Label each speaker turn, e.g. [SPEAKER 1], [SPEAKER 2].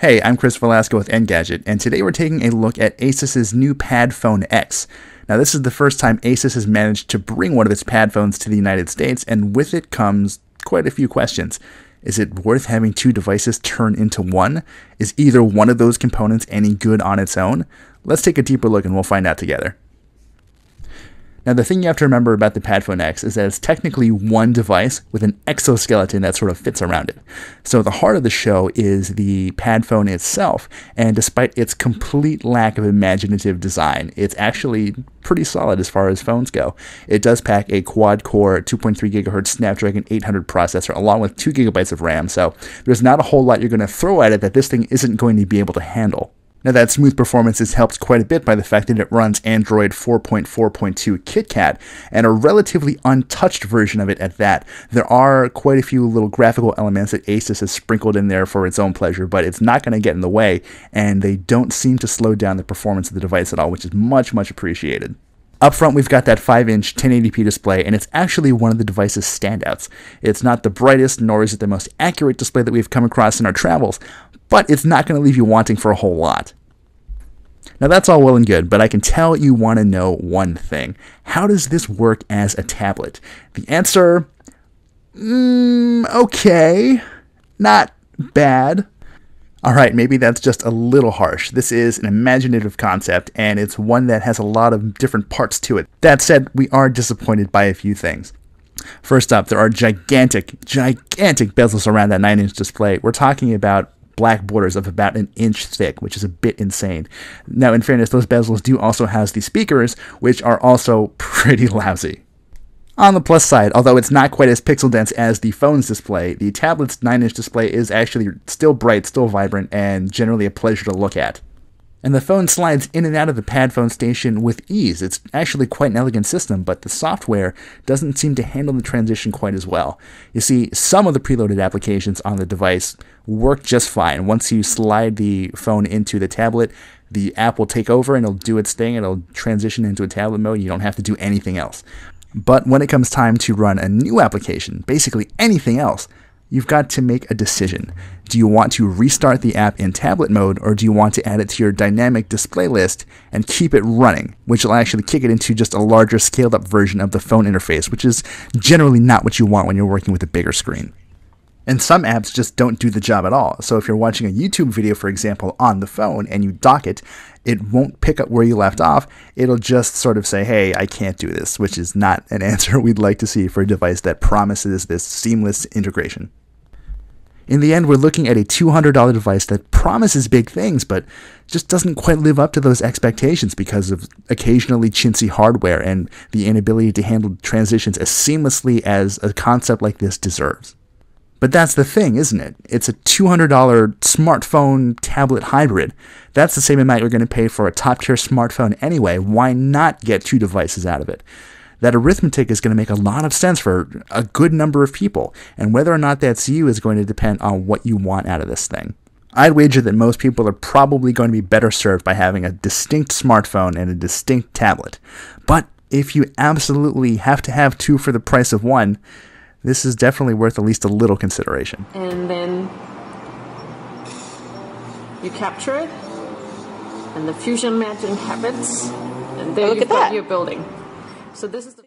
[SPEAKER 1] Hey, I'm Chris Velasco with Engadget, and today we're taking a look at ASUS's new Padfone X. Now, this is the first time ASUS has managed to bring one of its Padphones to the United States, and with it comes quite a few questions. Is it worth having two devices turn into one? Is either one of those components any good on its own? Let's take a deeper look and we'll find out together. Now, the thing you have to remember about the Padfone X is that it's technically one device with an exoskeleton that sort of fits around it. So the heart of the show is the Padfone itself, and despite its complete lack of imaginative design, it's actually pretty solid as far as phones go. It does pack a quad-core 2.3 GHz Snapdragon 800 processor along with 2 GB of RAM, so there's not a whole lot you're going to throw at it that this thing isn't going to be able to handle. Now, that smooth performance is helped quite a bit by the fact that it runs Android 4.4.2 KitKat, and a relatively untouched version of it at that. There are quite a few little graphical elements that ASUS has sprinkled in there for its own pleasure, but it's not going to get in the way, and they don't seem to slow down the performance of the device at all, which is much, much appreciated. Up front, we've got that 5-inch 1080p display, and it's actually one of the device's standouts. It's not the brightest, nor is it the most accurate display that we've come across in our travels, but it's not going to leave you wanting for a whole lot. Now, that's all well and good, but I can tell you want to know one thing. How does this work as a tablet? The answer, okay, not bad. Alright, maybe that's just a little harsh. This is an imaginative concept, and it's one that has a lot of different parts to it. That said, we are disappointed by a few things. First up, there are gigantic bezels around that 9-inch display. We're talking about black borders of about an inch thick, which is a bit insane. Now, in fairness, those bezels do also house the speakers, which are also pretty lousy. On the plus side, although it's not quite as pixel dense as the phone's display, the tablet's 9-inch display is actually still bright, still vibrant, and generally a pleasure to look at. And the phone slides in and out of the Padfone station with ease. It's actually quite an elegant system, but the software doesn't seem to handle the transition quite as well. You see, some of the preloaded applications on the device work just fine. Once you slide the phone into the tablet, the app will take over and it'll do its thing. It'll transition into a tablet mode. You don't have to do anything else. But when it comes time to run a new application, basically anything else, you've got to make a decision. Do you want to restart the app in tablet mode, or do you want to add it to your dynamic display list and keep it running, which will actually kick it into just a larger scaled up version of the phone interface, which is generally not what you want when you're working with a bigger screen. And some apps just don't do the job at all. So if you're watching a YouTube video, for example, on the phone and you dock it, it won't pick up where you left off. It'll just sort of say, hey, I can't do this, which is not an answer we'd like to see for a device that promises this seamless integration. In the end, we're looking at a $200 device that promises big things, but just doesn't quite live up to those expectations because of occasionally chintzy hardware and the inability to handle transitions as seamlessly as a concept like this deserves. But that's the thing, isn't it? It's a $200 smartphone tablet hybrid. That's the same amount you're going to pay for a top-tier smartphone anyway. Why not get two devices out of it? That arithmetic is going to make a lot of sense for a good number of people, and whether or not that's you is going to depend on what you want out of this thing. I'd wager that most people are probably going to be better served by having a distinct smartphone and a distinct tablet. But if you absolutely have to have two for the price of one, this is definitely worth at least a little consideration.
[SPEAKER 2] And then you capture it, and the fusion magic happens, and there you've got your building. So this is the